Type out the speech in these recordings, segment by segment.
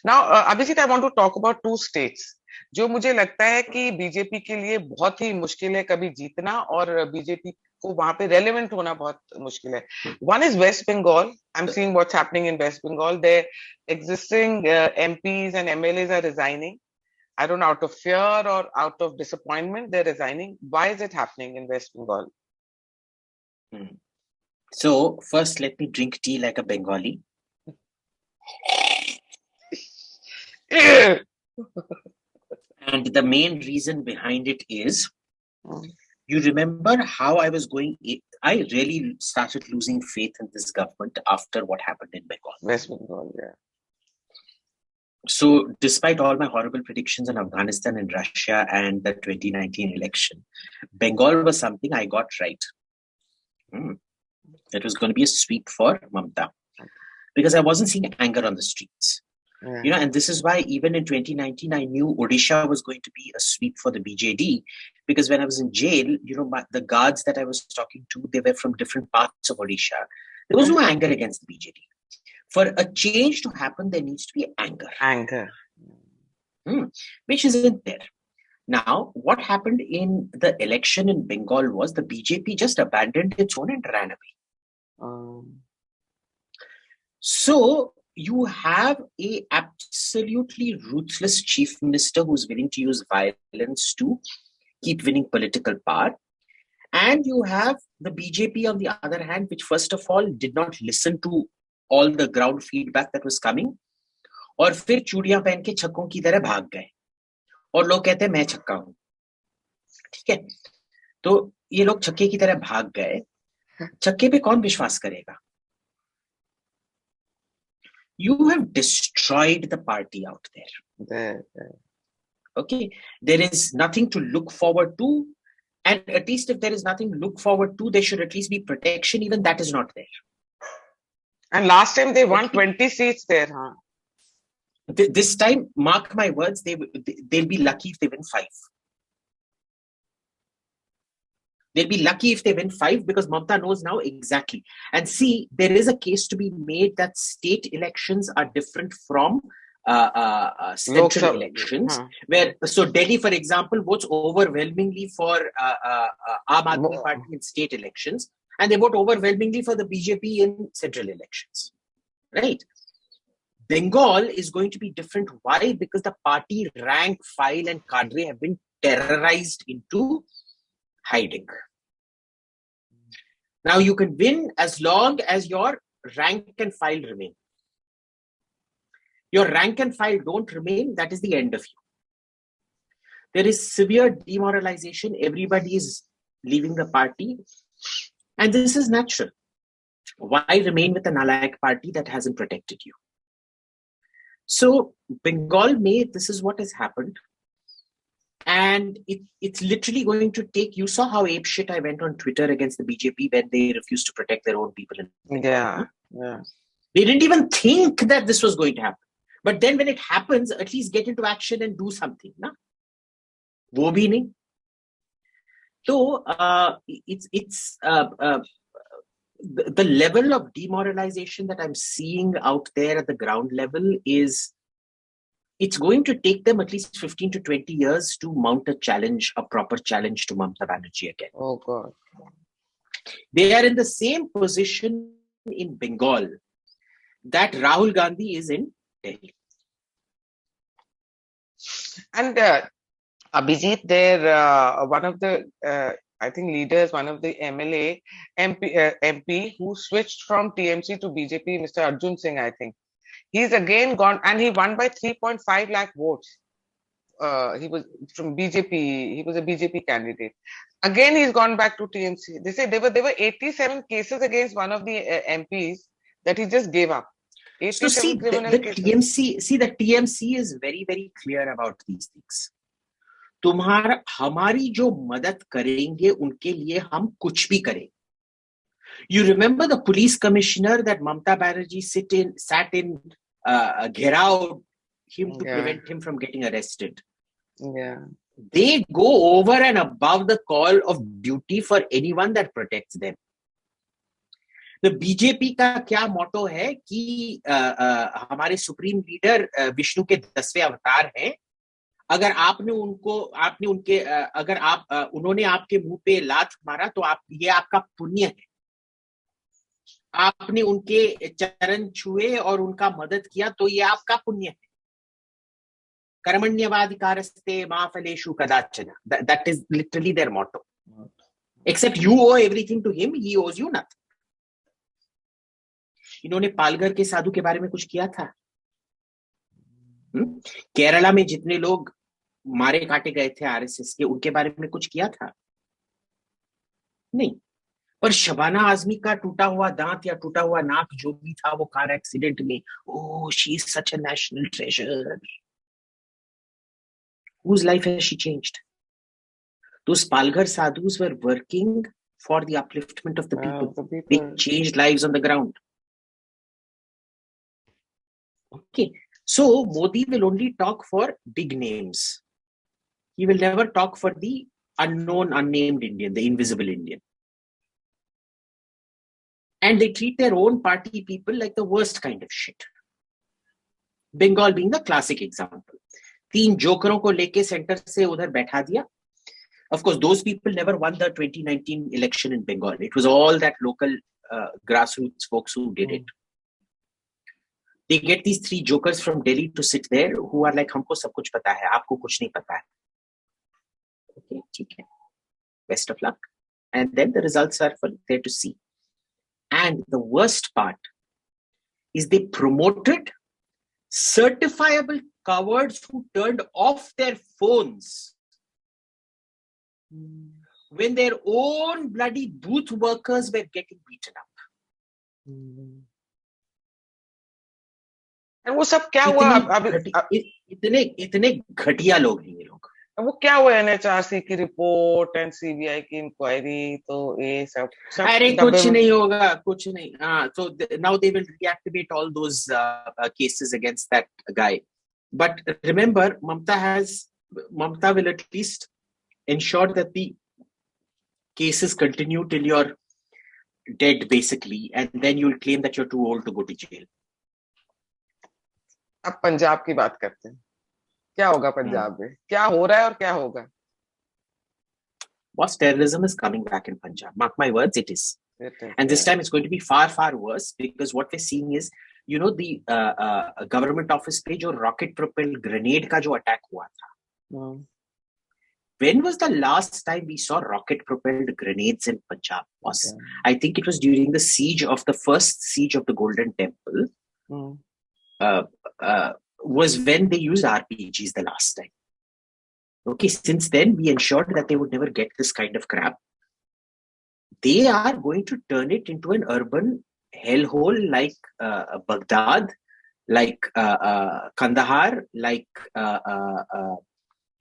Now, Abhijit, I want to talk about two states जो मुझे लगता है कि बीजेपी के लिए बहुत ही मुश्किल है कभी जीतना और बीजेपी को वहां पे रेलेवेंट होना बहुत मुश्किल है. One is West Bengal. I'm seeing what's happening in West Bengal. Their existing MPs and MLAs are resigning. I don't know, out of fear or out of disappointment, they're resigning. Why is it happening in West Bengal? So first, let me drink tea like a Bengali. And the main reason behind it is, you remember how I really started losing faith in this government after what happened in Bengal. West Bengal, yeah. So despite all my horrible predictions on Afghanistan and Russia and the 2019 election, Bengal was something I got right. It was going to be a sweep for Mamata, because I wasn't seeing anger on the streets. Yeah. And this is why even in 2019, I knew Odisha was going to be a sweep for the BJD, because when I was in jail, the guards that I was talking to, they were from different parts of Odisha. There was no anger against the BJD. For a change to happen, there needs to be anger. Which isn't there. Now, what happened in the election in Bengal was the BJP just abandoned its own and ran away. So you have a absolutely ruthless chief minister who's willing to use violence to keep winning political power. And you have the BJP on the other hand, which first of all did not listen to all the ground feedback that was coming. और फिर चूड़ियां पहन के छक्कों की तरह भाग गए और लोग कहते हैं मैं छक्का हूं. ठीक है, तो ये लोग छक्के की तरह भाग गए. छक्के पे कौन विश्वास करेगा? You have destroyed the party out there. Okay, there is nothing to look forward to, and at least if there is nothing to look forward to, there should at least be protection. Even that is not there. And last time they won 20 seats there, huh? This time, mark my words, they'll be lucky if they win 5. They'll be lucky if they win 5, because Mamata knows now exactly. And see, there is a case to be made that state elections are different from central elections. So Delhi, for example, votes overwhelmingly for Aam Aadmi Party in state elections, and they vote overwhelmingly for the BJP in central elections. Right? Bengal is going to be different. Why? Because the party rank, file, and cadre have been terrorized into hiding. Now you can win as long as your rank and file remain. Your rank and file don't remain, that is the end of you. There is severe demoralization. Everybody is leaving the party. And this is natural. Why remain with a Nalayak party that hasn't protected you? So Bengal this is what has happened. And it's literally going to take, you saw how apeshit I went on Twitter against the BJP when they refused to protect their own people. Yeah. They didn't even think that this was going to happen. But then when it happens, at least get into action and do something. Na? Wo bhi nahi. So the level of demoralization that I'm seeing out there at the ground level is, it's going to take them at least 15 to 20 years to mount a proper challenge to Mamata Banerjee again. Oh God. They are in the same position in Bengal that Rahul Gandhi is in Delhi. And Abhijit, one of the, I think leaders, one of the MP who switched from TMC to BJP, Mr. Arjun Singh, I think. He's again gone, and he won by 3.5 lakh votes. He was from BJP. He was a BJP candidate. Again, he's gone back to TMC. They say there were 87 cases against one of the MPs that he just gave up. So see, the TMC is very, very clear about these things. हमारी जो मदद करेंगे उनके लिए हम कुछ भी करें. You remember the police commissioner that Mamata Banerjee sat in Gherao him to prevent him from getting arrested. Yeah. They go over and above the call of duty for anyone that protects them. तो BJP का क्या मोटो है कि हमारे supreme leader Vishnu के 10वें अवतार हैं। अगर उन्होंने आपके मुंह पे लात मारा तो ये आपका पुण्य है। आपने उनके चरण छुए और उनका मदद किया तो ये आपका पुण्य है। कर्मण्यवाधिकारस्ते मा फलेषु कदाचन, that is literally their motto. Except you owe everything to him, he owes you nothing. इन्होंने पालघर के साधु के बारे में कुछ किया था? केरला में जितने लोग मारे काटे गए थे आरएसएस के, उनके बारे में कुछ किया था? नहीं। पर शबाना आजमी का टूटा हुआ दांत या टूटा हुआ नाक जो भी था वो कार एक्सीडेंट में, ओह she is such a national treasure, whose life has she changed? Those Palghar sadhus were working for the upliftment of the people. They changed lives on the ground. Okay, so Modi will only talk for big names. He will never talk for the unknown, unnamed Indian, the invisible Indian. And they treat their own party people like the worst kind of shit. Bengal being the classic example. 3 जोकरों को लेके centre से उधर बैठा दिया. Of course, those people never won the 2019 election in Bengal. It was all that local grassroots folks who did it. They get these 3 jokers from Delhi to sit there who are like, हमको सब कुछ पता है, आपको कुछ नहीं पता है. Okay, ठीक है. Best of luck. And then the results are there to see. And the worst part is they promoted certifiable cowards who turned off their phones when their own bloody booth workers were getting beaten up. And वो सब क्या हुआ? इतने घटिया लोग हैं ये लोग. वो क्या हुआ? एनएचआरसी की रिपोर्ट एंड सीबीआई की इंक्वायरी, तो ये सब अरे कुछ नहीं होगा, कुछ नहीं. So now they will reactivate all those cases against that guy. But remember, Mamta will at least ensure that the cases continue till you're dead, basically, and then you'll claim that you're too old to go to jail. अब पंजाब की बात करते हैं. क्या होगा पंजाब में? क्या हो रहा है और क्या होगा? Boss, terrorism is coming back in Punjab. Mark my words, it is. And this time it's going to be far, far worse, because what we're seeing is, you know, the government office पे जो rocket propelled grenade का जो attack हुआ था. When was the last time we saw rocket propelled grenades in Punjab? Boss, I think it was during the first siege of the Golden Temple. Was when they used RPGs the last time. Okay, since then we ensured that they would never get this kind of crap. They are going to turn it into an urban hellhole like Baghdad, like Kandahar, like the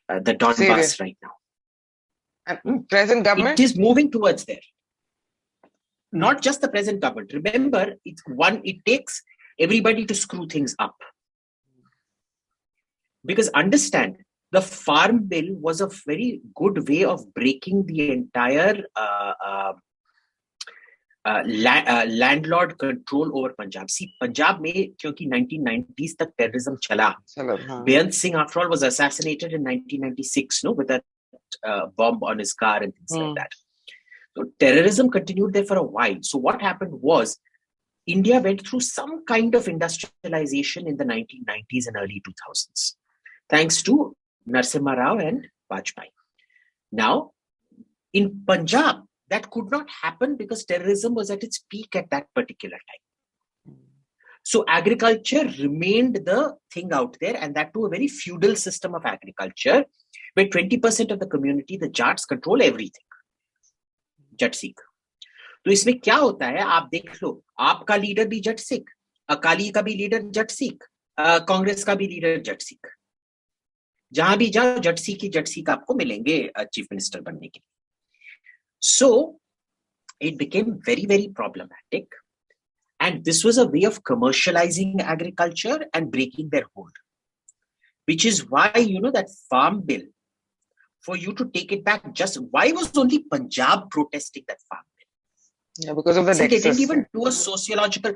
Donbass right now. And present government? It is moving towards there. Not just the present government. Remember, it takes everybody to screw things up. Because understand, the Farm Bill was a very good way of breaking the entire landlord control over Punjab. See, Punjab में क्योंकि 1990s तक terrorism चला. Beyant Singh, after all, was assassinated in 1996, no, with that bomb on his car and things like that. So terrorism continued there for a while. So what happened was, India went through some kind of industrialization in the 1990s and early 2000s. Thanks to Narasimha Rao and Vajpayee. Now, in Punjab, that could not happen because terrorism was at its peak at that particular time. So agriculture remained the thing out there, and that too a very feudal system of agriculture, where 20% of the community, the Jats, control everything. Jat Sikh. तो इसमें क्या होता है, आप देख लो, आपका leader भी जट सिख, अकाली का भी लीडर जट सिख, कांग्रेस का भी लीडर जट सिख. जहां भी जाओ जट सिख आपको मिलेंगे चीफ मिनिस्टर बनने के लिए. So it became very, very problematic, and this was a way of commercializing agriculture and breaking their hold, which is why, you know, that Farm Bill, for you to take it back, why was only Punjab protesting that Farm Bill? Yeah, because of the See, they didn't nexus. even do a sociological,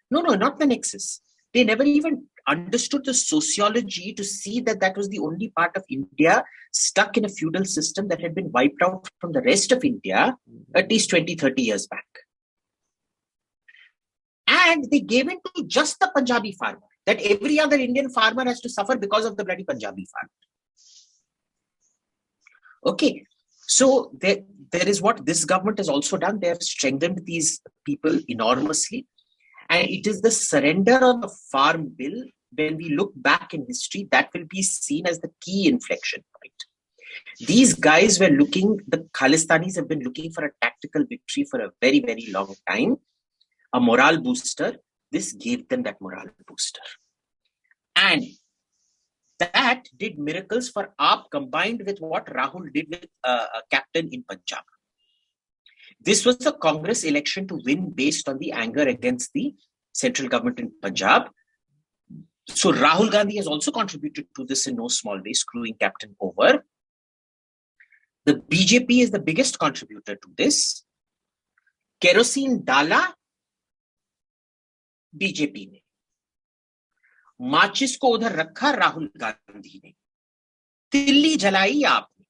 no, not the nexus. They never even understood the sociology to see that that was the only part of India stuck in a feudal system that had been wiped out from the rest of India at least 20, 30 years back. And they gave in to just the Punjabi farmer, that every other Indian farmer has to suffer because of the bloody Punjabi farmer. Okay, so there is what this government has also done. They have strengthened these people enormously. And it is the surrender of the farm bill, when we look back in history, that will be seen as the key inflection point. These guys were looking, the Khalistanis have been looking for a tactical victory for a very, very long time, a morale booster. This gave them that morale booster. And that did miracles for AAP, combined with what Rahul did with a captain in Punjab. This was a Congress election to win based on the anger against the central government in Punjab. So Rahul Gandhi has also contributed to this in no small way, screwing captain over. The BJP is the biggest contributor to this. Kerosene dala BJP ने, माचिस को उधर रखा राहुल गांधी ने, तिल्ली जलाई आपने,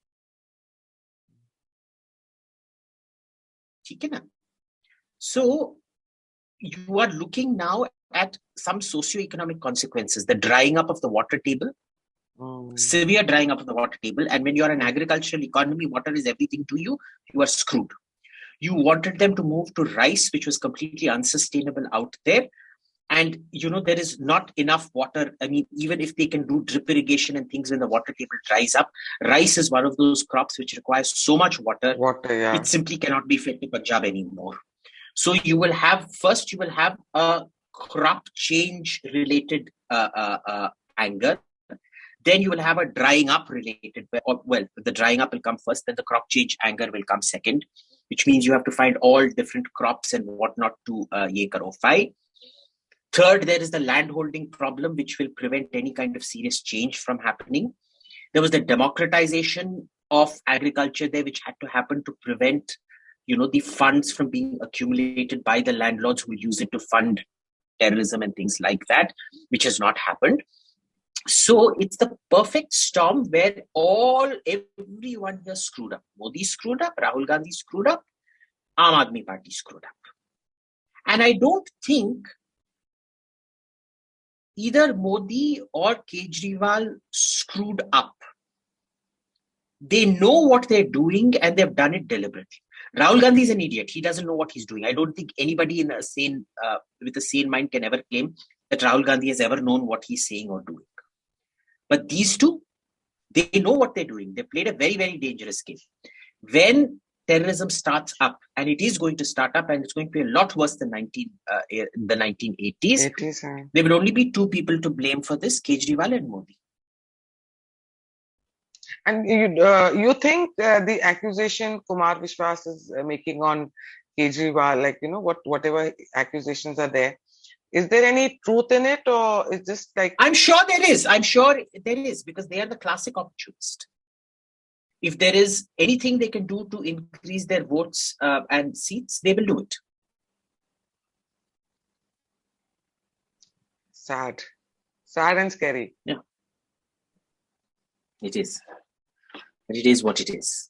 ठीक है ना? So you are looking now at some socio-economic consequences, the drying up of the water table, severe drying up of the water table. And when you are an agricultural economy, water is everything to you, you are screwed. You wanted them to move to rice, which was completely unsustainable out there. And, there is not enough water. I mean, even if they can do drip irrigation and things when the water table dries up, rice is one of those crops which requires so much water. Yeah. It simply cannot be fed to Punjab anymore. So you will have a crop change related anger. Then you will have a drying up related, the drying up will come first, then the crop change anger will come second, which means you have to find all different crops and whatnot to ye karo fight. Third, there is the landholding problem, which will prevent any kind of serious change from happening. There was the democratization of agriculture there, which had to happen to prevent, the funds from being accumulated by the landlords who use it to fund terrorism and things like that, which has not happened. So it's the perfect storm where everyone here screwed up. Modi screwed up, Rahul Gandhi screwed up, Aam Aadmi Party screwed up. And I don't think either Modi or Kejriwal screwed up. They know what they're doing and they've done it deliberately. Rahul Gandhi is an idiot. He doesn't know what he's doing. I don't think anybody with a sane mind can ever claim that Rahul Gandhi has ever known what he's saying or doing. But these two, they know what they're doing. They played a very, very dangerous game. When terrorism starts up, and it is going to start up, and it's going to be a lot worse than the 1980s. There will only be two people to blame for this: Kejriwal and Modi. And you think the accusation Kumar Vishwas is making on Kejriwal, whatever accusations are there, is there any truth in it, or is just like? I'm sure there is. Because they are the classic opportunist. If there is anything they can do to increase their votes and seats, they will do it. Sad and scary. Yeah, it is. But it is what it is.